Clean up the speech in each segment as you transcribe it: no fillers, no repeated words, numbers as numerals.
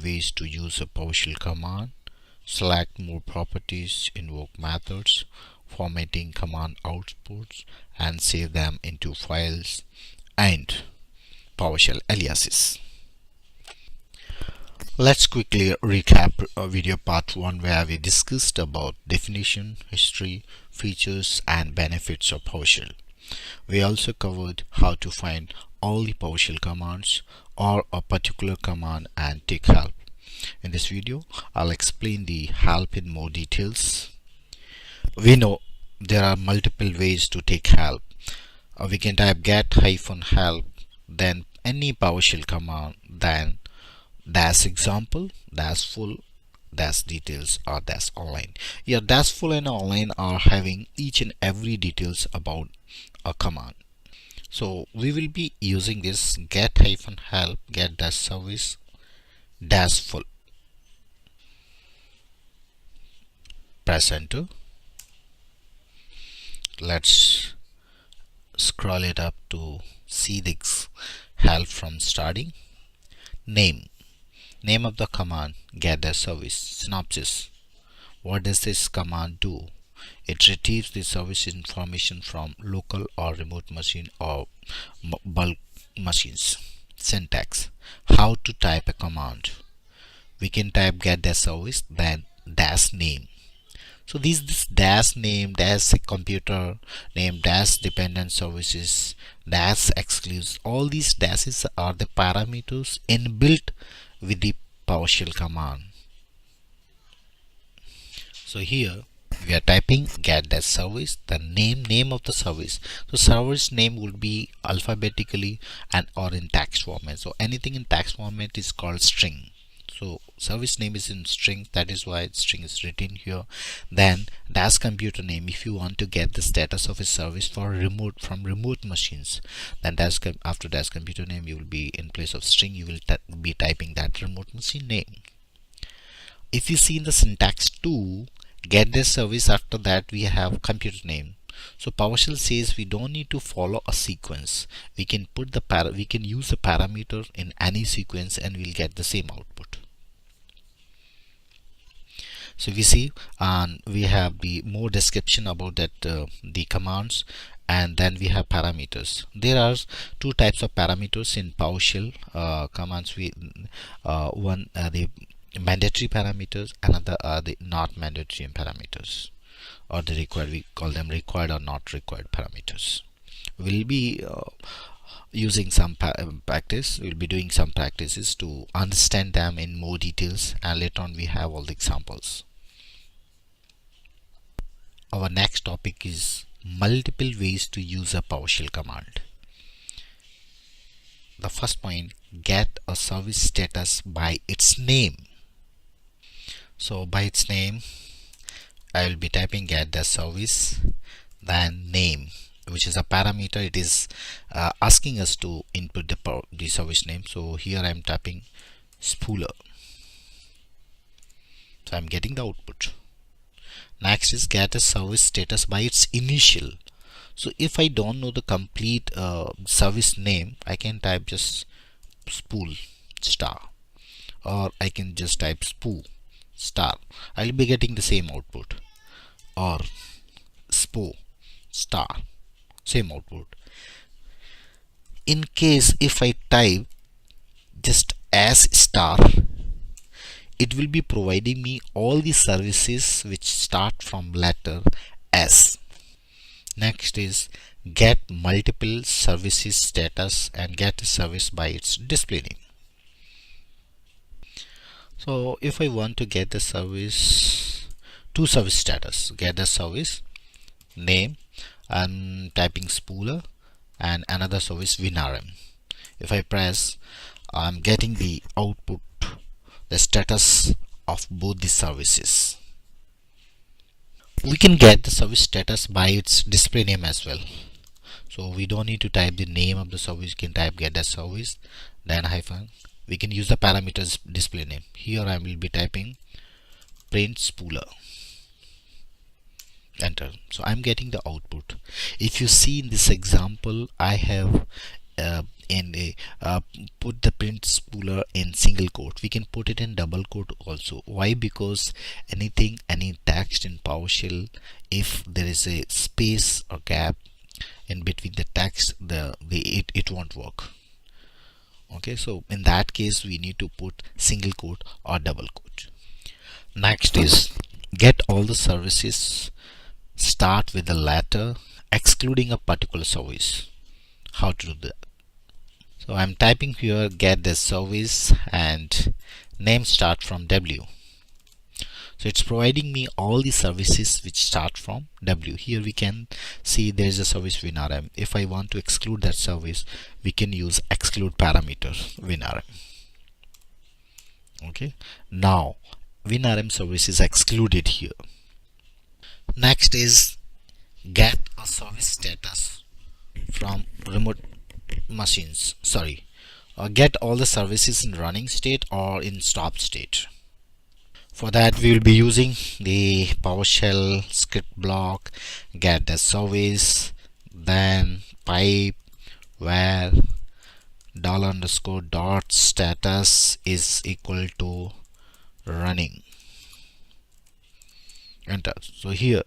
ways to use a PowerShell command, select more properties, invoke methods, formatting command outputs, and save them into files, and PowerShell aliases. Let's quickly recap video part 1 where we discussed about definition, history, features, and benefits of PowerShell. We also covered how to find all the PowerShell commands or a particular command and take help. In this video, I'll explain the help in more details. We know there are multiple ways to take help. We can type get-help, then any PowerShell command, then dash example, dash full, dash details, or dash online. Yeah, dash full and online are having each and every details about a command. So we will be using this get-help, get dash service, dash full. Press enter. Let's scroll it up to see the help from starting. Name of the command, get dash service. Synopsis: what does this command do? It retrieves the service information from local or remote machine or bulk machines. Syntax: how to type a command. We can type get dash service, then dash name. So this dash name, dash computer name, dash dependent services, dash exclusive, all these dashes are the parameters inbuilt with the PowerShell command. So here we are typing get dash service, the name of the service. So service name would be alphabetically and or in text format. So anything in text format is called string. So service name is in string, that is why string is written here. Then dash computer name, if you want to get the status of a service for remote machines, then after dash computer name you will be, in place of string, you will be typing that remote machine name. If you see in the syntax 2, get dash service, after that we have computer name. So PowerShell says we don't need to follow a sequence. We can put we can use the parameter in any sequence and we'll get the same output. So we see, and we have the more description about that the commands, and then we have parameters. There are two types of parameters in PowerShell commands. One the mandatory parameters, another are the not mandatory parameters, or the required. We call them required or not required parameters. We'll be using some practice. We'll be doing some practices to understand them in more details, and later on we have all the examples. Our next topic is multiple ways to use a PowerShell command. The first point, get a service status by its name. So by its name, I will be typing get the service, then name, which is a parameter. It is asking us to input the service name. So here I am typing spooler. So I am getting the output. Next is get a service status by its initial. So if I don't know the complete service name, I can type just spool star, or I can just type spoo star. I'll be getting the same output, or spo star, same output. In case if I type just as star, it will be providing me all the services which start from letter S. Next is get multiple services status and get a service by its display name. So if I want to get the service, two service status, get the service name, and typing spooler, and another service WinRM. If I press, I'm getting the output, the status of both the services. We can get the service status by its display name as well. So we don't need to type the name of the service. You can type get the service, then hyphen. We can use the parameters display name. Here I will be typing print spooler. Enter. So I'm getting the output. If you see in this example, I have in a put the print spooler in single quote. We can put it in double quote also. Why? Because any text in PowerShell, if there is a space or gap in between the text, it won't work. Okay, so in that case we need to put single quote or double quote. Next is get all the services, start with the latter excluding a particular service. How to do that? So I'm typing here get the service and name start from W. So it's providing me all the services which start from W. Here we can see there is a service WinRM. If I want to exclude that service, we can use exclude parameter WinRM. Okay, now WinRM service is excluded here. Next is get a service status from remote machines. Get all the services in running state or in stop state. For that we will be using the PowerShell script block get the service, then pipe where $_ status is equal to running. Enter. So here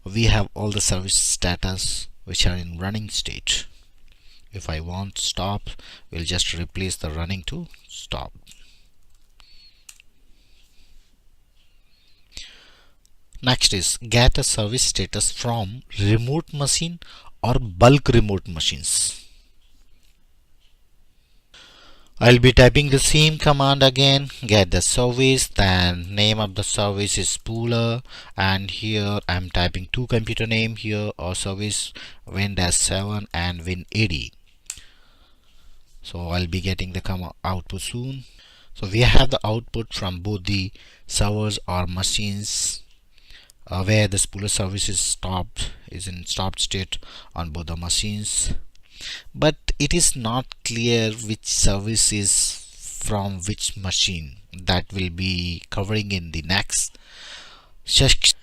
we have all the service status which are in running state. If I want stop, we'll just replace the running to stop. Next is get a service status from remote machine or bulk remote machines. I'll be typing the same command again, get the service, then name of the service is spooler, and here I'm typing two computer name here or service Win-7 and Win80. So I'll be getting the output soon. So we have the output from both the servers or machines where the spooler service is in stopped state on both the machines, but it is not clear which service is from which machine. That will be covering in the next section.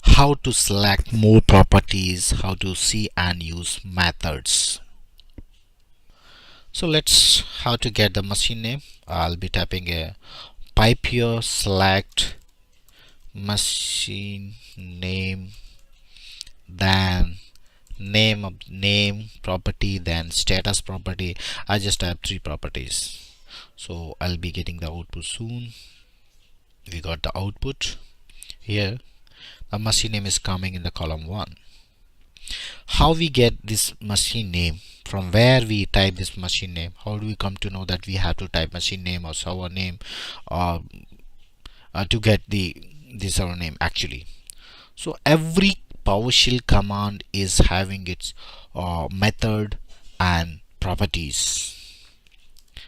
How to select more properties, how to see and use methods. So let's how to get the machine name. I'll be typing a pipe here, select machine name, then name property, then status property. I just have 3 properties, so I'll be getting the output soon. We got the output here. The machine name is coming in the column 1. How we get this machine name, from where we type this machine name? How do we come to know that we have to type machine name or server name or to get the server name actually? So every PowerShell command is having its method and properties.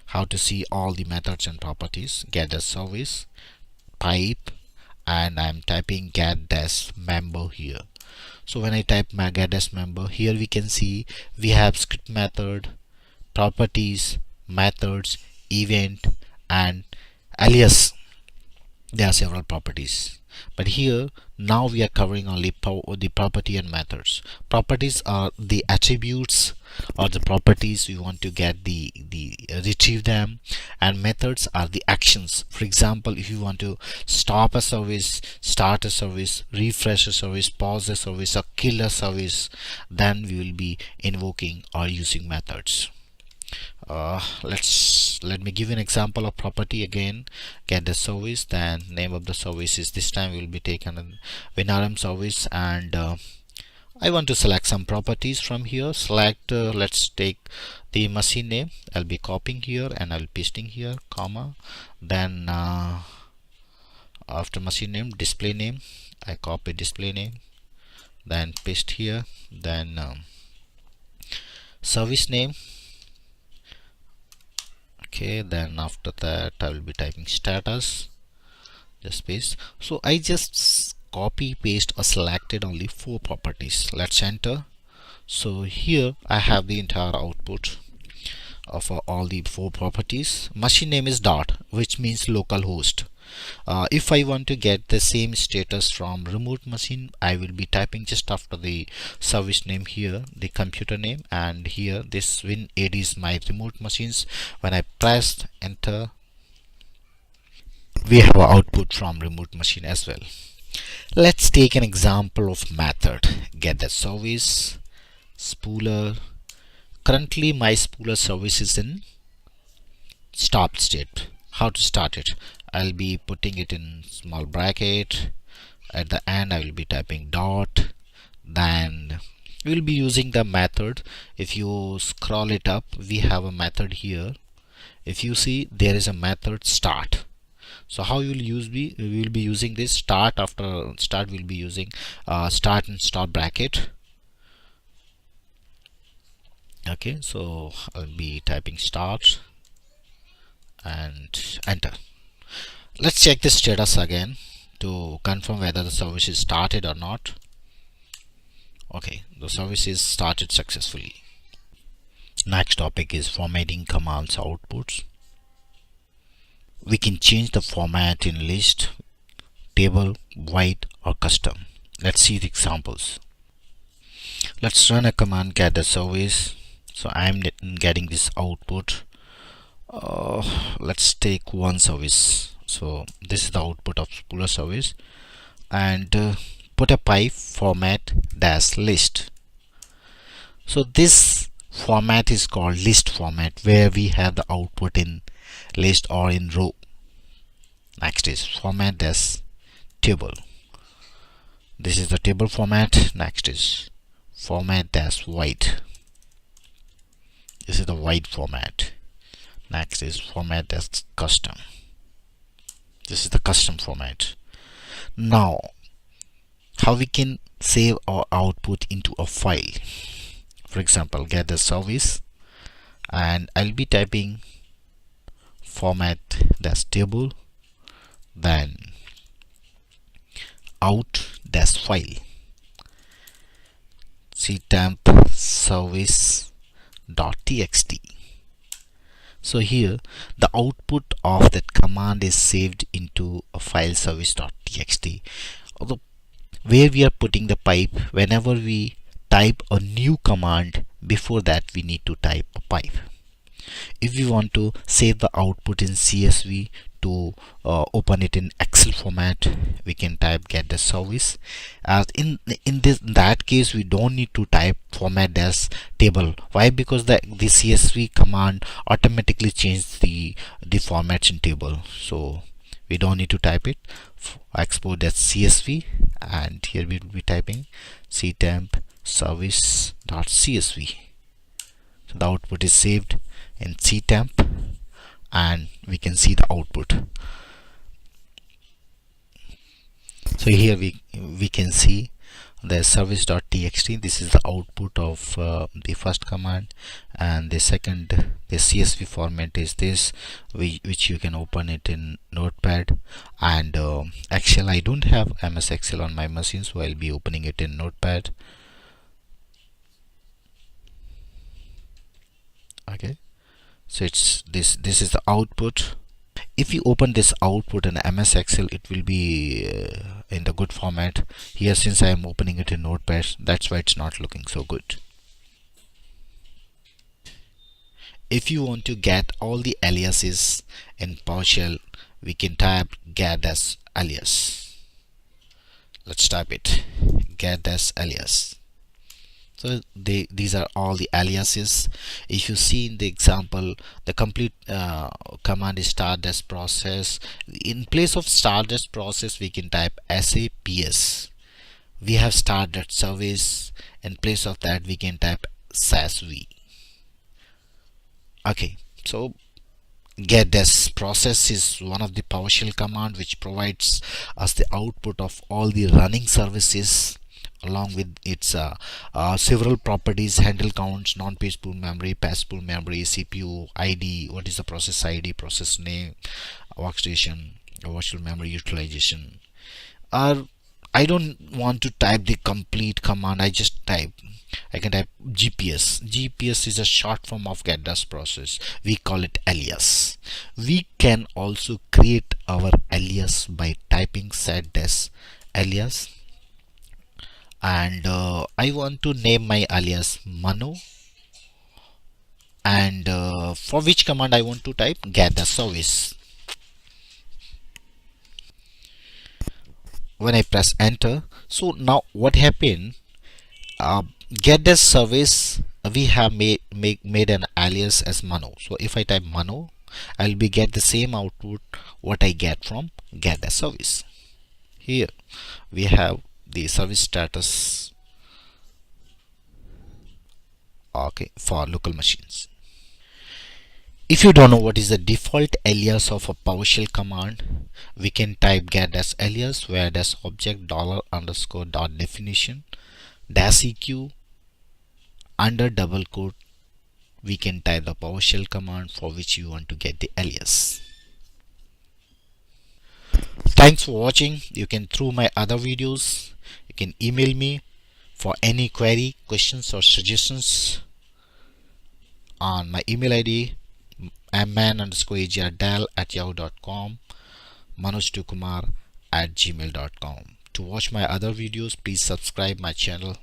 How to see all the methods and properties? Get the service, pipe, and I'm typing get dash member here. So when I type get dash member, here we can see we have script method, properties, methods, event, and alias. There are several properties, but here now we are covering only the property and methods. Properties are the attributes or the properties we want to get the retrieve them, and methods are the actions. For example, if you want to stop a service, start a service, refresh a service, pause a service, or kill a service, then we will be invoking or using methods. Let me give an example of property again. Get the service, then name of the service is this time will be taken an WinRM service, and I want to select some properties from here. Select let's take the machine name. I'll be copying here and I'll pasting here, comma, then after machine name, display name, I copy display name, then paste here, then service name. Okay, then after that I will be typing status, just paste. So I just copy paste or selected only 4 properties. Let's enter. So here I have the entire output. of all the four properties. Machine name is dot, which means localhost. If I want to get the same status from remote machine, I will be typing just after the service name here the computer name, and here this WinAD is my remote machines. When I press enter, we have an output from remote machine as well. Let's take an example of method. Get the service spooler. Currently my spooler service is in stop state. How to start it? I'll be putting it in small bracket. At the end I will be typing dot. Then we'll be using the method. If you scroll it up, we have a method here. If you see, there is a method start. So how you will we will be using this start. After start we'll be using start and stop bracket. Okay, so I'll be typing start and enter. Let's check the status again to confirm whether the service is started or not. Okay, the service is started successfully. Next topic is formatting commands outputs. We can change the format in list, table, white or custom. Let's see the examples. Let's run a command get the service. So I'm getting this output. Let's take one service. So this is the output of spooler service, and put a pipe format dash list. So this format is called list format, where we have the output in list or in row. Next is format dash table. This is the table format. Next is format dash white. This is the white format. Next is format dash custom. This is the custom format. Now how we can save our output into a file. For example, get the service, and I'll be typing format dash table, then out dash file, ctemp service dot txt. So here the output of that command is saved into a file service.txt. Although where we are putting the pipe, whenever we type a new command, before that we need to type a pipe. If we want to save the output in CSV to open it in Excel format, we can type get the service. As in that case we don't need to type format dash table. Why? Because the CSV command automatically changes the formats in table, so we don't need to type it. Export as CSV, and here we will be typing ctemp service.csv. So the output is saved in ctemp, and we can see the output. So here we can see the service.txt. This is the output of the first command, and the second, the CSV format is this, which you can open it in Notepad and Excel. I don't have MS Excel on my machine, so I'll be opening it in Notepad. Okay, so it's this is the output. If you open this output in MS Excel, it will be in the good format. Here, since I am opening it in Notepad, that's why it's not looking so good. If you want to get all the aliases in PowerShell, we can type get as alias. Let's type it, get as alias. So these are all the aliases. If you see in the example, the complete command is start dash process. In place of start dash process, we can type SAPS. We have start dash service. In place of that, we can type SASV. Okay, so get dash process is one of the PowerShell command which provides us the output of all the running services, along with its several properties: handle counts, non-page pool memory, page pool memory, CPU ID, what is the process ID, process name, workstation, virtual memory utilization. Our I don't want to type the complete command. I can type GPS. GPS is a short form of get dash process. We call it alias. We can also create our alias by typing set dash alias, and I want to name my alias Mano, and for which command I want to type get the service. When I press enter, so now what happened, uh, get the service, we have made an alias as Mano. So if I type Mano, I'll be get the same output what I get from get the service. Here we have the service status, okay, for local machines. If you don't know what is the default alias of a PowerShell command, we can type get as alias where dash object dollar underscore dot definition dash eq under double quote. We can type the PowerShell command for which you want to get the alias. Thanks for watching. You can through my other videos. You can email me for any query, questions or suggestions on my email ID man_agrdal@yahoo.com, manoj2kumar@gmail.com. To watch my other videos, please subscribe my channel.